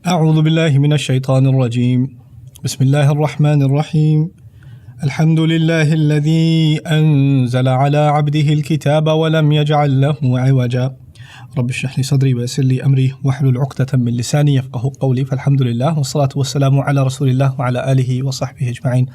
أعوذ بالله من الشيطان الرجيم بسم الله الرحمن الرحيم الحمد لله الذي أنزل على عبده الكتاب ولم يجعل له عوجا رب اشرح لي صدري ويسر لي أمري واحلل عقدة من لساني يفقه قولي فالحمد لله والصلاة والسلام على رسول الله وعلى آله وصحبه أجمعين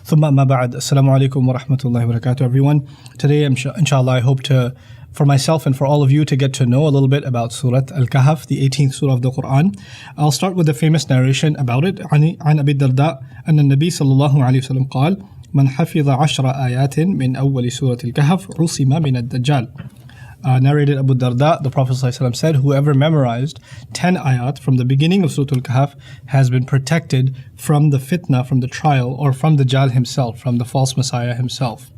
ثم أما بعد السلام عليكم ورحمة الله وبركاته everyone. Today inshallah I hope to for myself and for all of you to get to know a little bit about Surah Al-Kahf, the 18th Surah of the Quran. I'll start with the famous narration about it. عن أبي الدرداء أن النبي صلى الله عليه وسلم قال من حفظ 10 آيات من أول سورة الكهف عصم من الدجال. Narrated Abu Darda, the Prophet ﷺ said, whoever memorized 10 ayat from the beginning of Surah Al-Kahf has been protected from the fitna, from the trial, or from the Dajjal himself, from the false Messiah himself.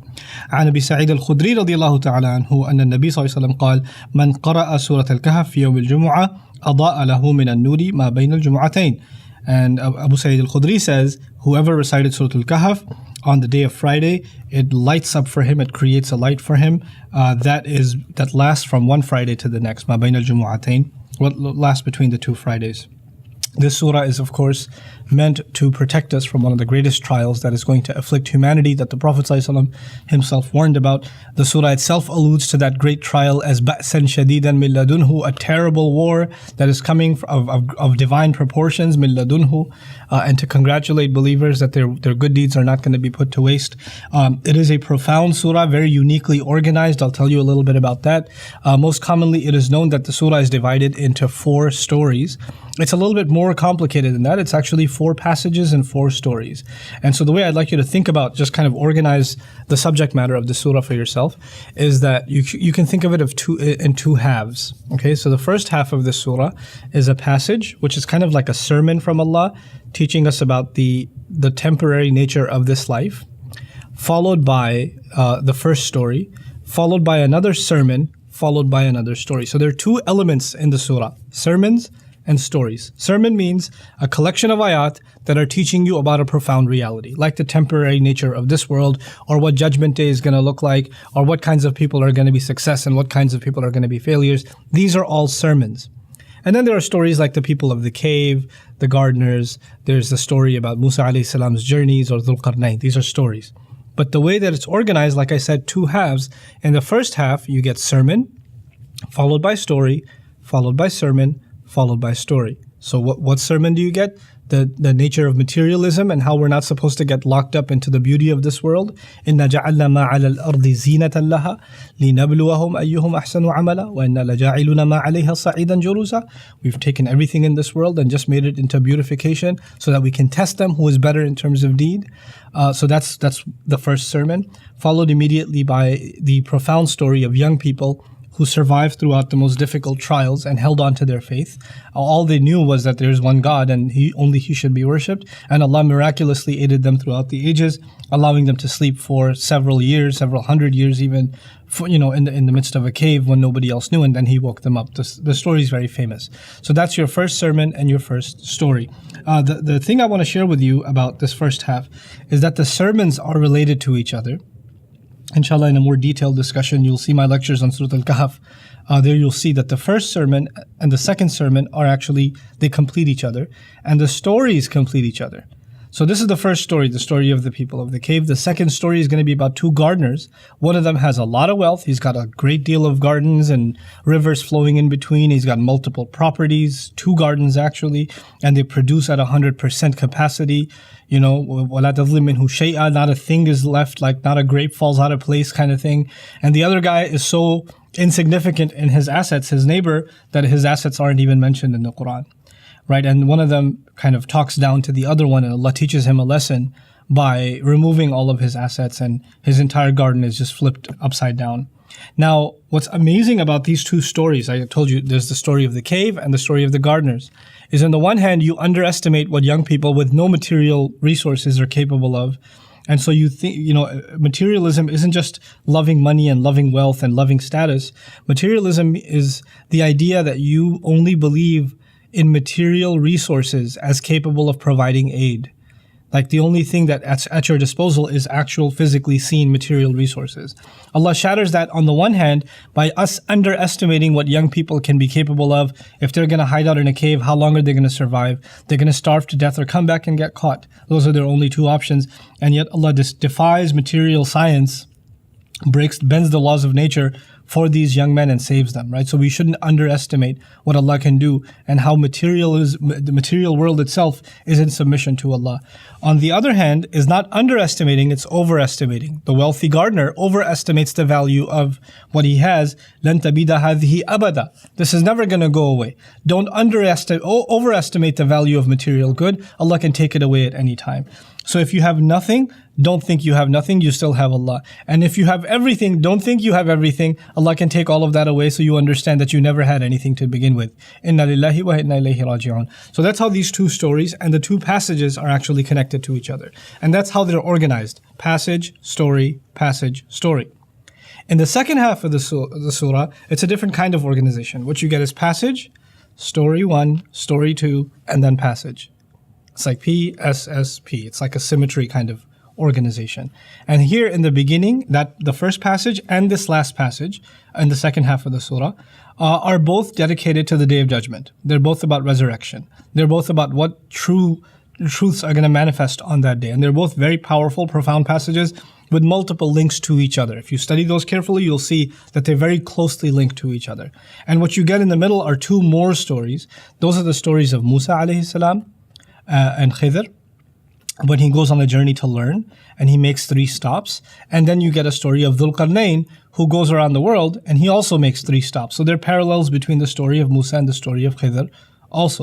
عن أبي سعيد الخدري رضي الله تعالى عنه أن النبي صلى الله عليه وسلم قال من قرأ سورة الكهف في يوم الجمعة أضاء له من النور ما بين الجمعتين. And Abu Sa'id al-Khudri says, whoever recited Surah Al-Kahf on the day of Friday, it lights up for him, it creates a light for him that lasts from one Friday to the next. ما بين الجمعتين, what lasts between the two Fridays. This surah is, of course, meant to protect us from one of the greatest trials that is going to afflict humanity that the Prophet ﷺ himself warned about. The surah itself alludes to that great trial as بَأْسًا شَدِيدًا مِنْ لَدُنْهُ, a terrible war that is coming of divine proportions, مِنْ لَدُنْهُ, and to congratulate believers that their good deeds are not going to be put to waste. It is a profound surah, very uniquely organized. I'll tell you a little bit about that. Most commonly, it is known that the surah is divided into 4 stories. It's a little bit more complicated than that. It's actually 4 passages and 4 stories. And so the way I'd like you to think about, just kind of organize the subject matter of the surah for yourself, is that you can think of it in two halves. Okay, so the first half of the surah is a passage which is kind of like a sermon from Allah, teaching us about the temporary nature of this life, followed by the first story, followed by another sermon, followed by another story. So there are 2 elements in the surah: sermons and stories. Sermon means a collection of ayat that are teaching you about a profound reality, like the temporary nature of this world, or what Judgment Day is going to look like, or what kinds of people are going to be success and what kinds of people are going to be failures. These are all sermons. And then there are stories like the people of the cave, the gardeners. There's the story about Musa alayhi salam's journeys, or Dhul Qarnayn. These are stories. But the way that it's organized, like I said, 2 halves. In the first half, you get sermon, followed by story, followed by sermon, followed by story. So what sermon do you get? The nature of materialism and how we're not supposed to get locked up into the beauty of this world. إِنَّا جَعَلْنَا مَا عَلَى الْأَرْضِ زِينَةً لَهَا لِنَبْلُوَهُمْ أَيُّهُمْ أَحْسَنُ عَمَلًا وَإِنَّا لَجَاعِلُونَ مَا عَلَيْهَا صَعِيدًا جُرُوزًا. We've taken everything in this world and just made it into beautification so that we can test them who is better in terms of deed. So that's the first sermon, followed immediately by the profound story of young people who survived throughout the most difficult trials and held on to their faith. All they knew was that there is one God and only He should be worshipped. And Allah miraculously aided them throughout the ages, allowing them to sleep for several years, several hundred years even, in the midst of a cave when nobody else knew, and then He woke them up. The story is very famous. So that's your first sermon and your first story. The thing I want to share with you about this first half is that the sermons are related to each other. Inshallah, in a more detailed discussion, you'll see my lectures on Surah Al-Kahf. There you'll see that the first sermon and the second sermon they complete each other, and the stories complete each other. So this is the first story, the story of the people of the cave. The second story is going to be about 2 gardeners. One of them has a lot of wealth. He's got a great deal of gardens and rivers flowing in between. He's got multiple properties, 2 gardens actually, and they produce at 100% capacity. وَلَا تَظْلِمْ مِنْهُ شَيْئًا, not a thing is left, like not a grape falls out of place kind of thing. And the other guy is so insignificant in his assets, his neighbor, that his assets aren't even mentioned in the Quran. Right? And one of them kind of talks down to the other one, and Allah teaches him a lesson by removing all of his assets, and his entire garden is just flipped upside down. Now, what's amazing about these 2 stories, I told you there's the story of the cave and the story of the gardeners, is on the one hand, you underestimate what young people with no material resources are capable of. And so you think, materialism isn't just loving money and loving wealth and loving status. Materialism is the idea that you only believe in material resources as capable of providing aid. Like the only thing that's at your disposal is actual physically seen material resources. Allah shatters that on the one hand by us underestimating what young people can be capable of. If they're going to hide out in a cave, how long are they going to survive? They're going to starve to death or come back and get caught. Those are their only two options. And yet Allah defies material science, bends the laws of nature for these young men and saves them, right? So we shouldn't underestimate what Allah can do and how the material world itself is in submission to Allah. On the other hand, is not underestimating, it's overestimating. The wealthy gardener overestimates the value of what he has. لَن تَبِيدَ هَذِهِ أَبَدًا. This is never going to go away. Don't overestimate the value of material good. Allah can take it away at any time. So if you have nothing, don't think you have nothing, you still have Allah. And if you have everything, don't think you have everything. Allah can take all of that away so you understand that you never had anything to begin with. Inna lillahi wa inna ilayhi raji'un. So that's how these two stories and the two passages are actually connected to each other. And that's how they're organized. Passage, story, passage, story. In the second half of the surah, it's a different kind of organization. What you get is passage, story 1, story 2, and then passage. It's like PSSP. It's like a symmetry kind of organization. And here in the beginning, that the first passage and this last passage in the second half of the surah are both dedicated to the Day of Judgment. They're both about resurrection. They're both about what truths are going to manifest on that day. And they're both very powerful, profound passages with multiple links to each other. If you study those carefully, you'll see that they're very closely linked to each other. And what you get in the middle are two more stories. Those are the stories of Musa alayhi salam and Khidr, when he goes on a journey to learn and he makes 3 stops. And then you get a story of Dhul Qarnayn, who goes around the world and he also makes 3 stops. So there are parallels between the story of Musa and the story of Khidr.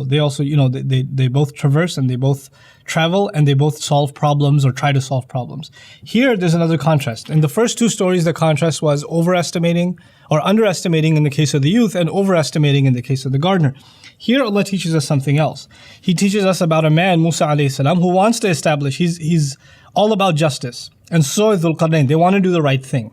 They also, they both traverse and they both travel and they both solve problems or try to solve problems. Here, there's another contrast. In the first 2 stories, the contrast was overestimating or underestimating in the case of the youth and overestimating in the case of the gardener. Here, Allah teaches us something else. He teaches us about a man, Musa alayhi salam, who wants to establish, he's all about justice. And so is Dhul Qarnayn. They want to do the right thing.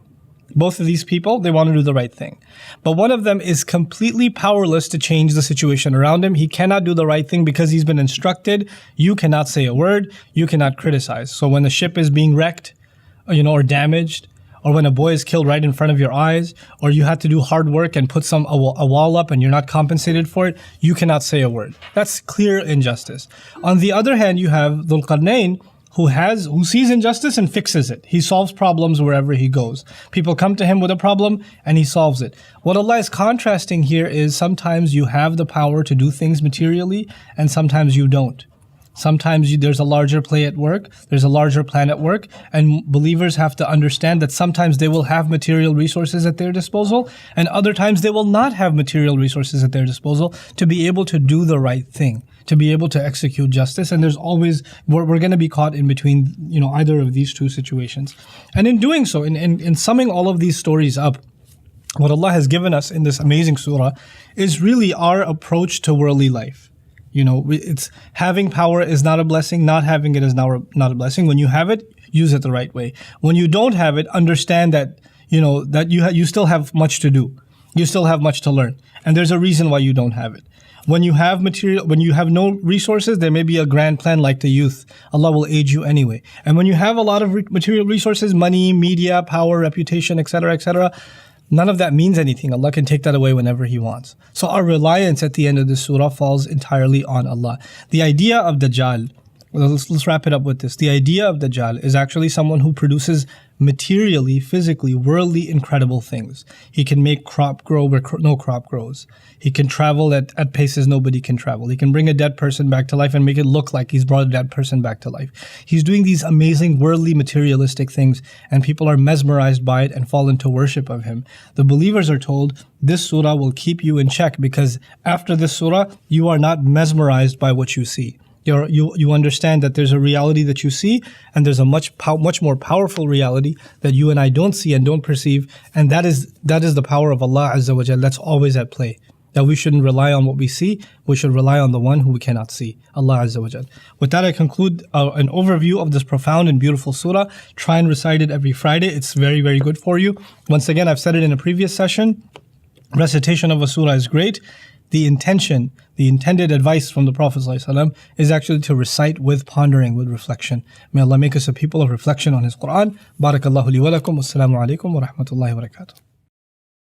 Both of these people, they want to do the right thing. But one of them is completely powerless to change the situation around him. He cannot do the right thing because he's been instructed, you cannot say a word, you cannot criticize. So when the ship is being wrecked, or damaged, or when a boy is killed right in front of your eyes, or you had to do hard work and put a wall up and you're not compensated for it, you cannot say a word. That's clear injustice. On the other hand, you have Dhul Qarnayn, who sees injustice and fixes it. He solves problems wherever he goes. People come to him with a problem and he solves it. What Allah is contrasting here is sometimes you have the power to do things materially and sometimes you don't. Sometimes there's a larger play at work, there's a larger plan at work, and believers have to understand that sometimes they will have material resources at their disposal, and other times they will not have material resources at their disposal to be able to do the right thing, to be able to execute justice. And there's always, we're going to be caught in between, either of these two situations. And in doing so, in summing all of these stories up, what Allah has given us in this amazing surah is really our approach to worldly life. It's having power is not a blessing. Not having it is not a blessing. When you have it, use it the right way. When you don't have it, understand that that you still have much to do. You still have much to learn, and there's a reason why you don't have it. When you have no resources, there may be a grand plan like the youth. Allah will aid you anyway. And when you have a lot of material resources, money, media, power, reputation, etc., etc., none of that means anything. Allah can take that away whenever He wants. So our reliance at the end of this surah falls entirely on Allah. The idea of Dajjal, let's wrap it up with this. The idea of Dajjal is actually someone who produces materially, physically, worldly, incredible things. He can make crop grow where no crop grows. He can travel at paces nobody can travel. He can bring a dead person back to life and make it look like he's brought a dead person back to life. He's doing these amazing worldly, materialistic things, and people are mesmerized by it and fall into worship of him. The believers are told, this surah will keep you in check because after this surah, you are not mesmerized by what you see. You understand that there's a reality that you see, and there's a much more powerful reality that you and I don't see and don't perceive, and that is the power of Allah Azza wa Jal. That's always at play. That we shouldn't rely on what we see, we should rely on the one who we cannot see, Allah Azza wa Jal. With that, I conclude an overview of this profound and beautiful surah. Try and recite it every Friday. It's very, very good for you. Once again, I've said it in a previous session. Recitation of a surah is great. the intention, the intended advice from the Prophet ﷺ is actually to recite with pondering, with reflection. May Allah make us a people of reflection on His Quran. Barakallahu li wa lakum. Wassalamu alaikum wa rahmatullahi wa barakatuh.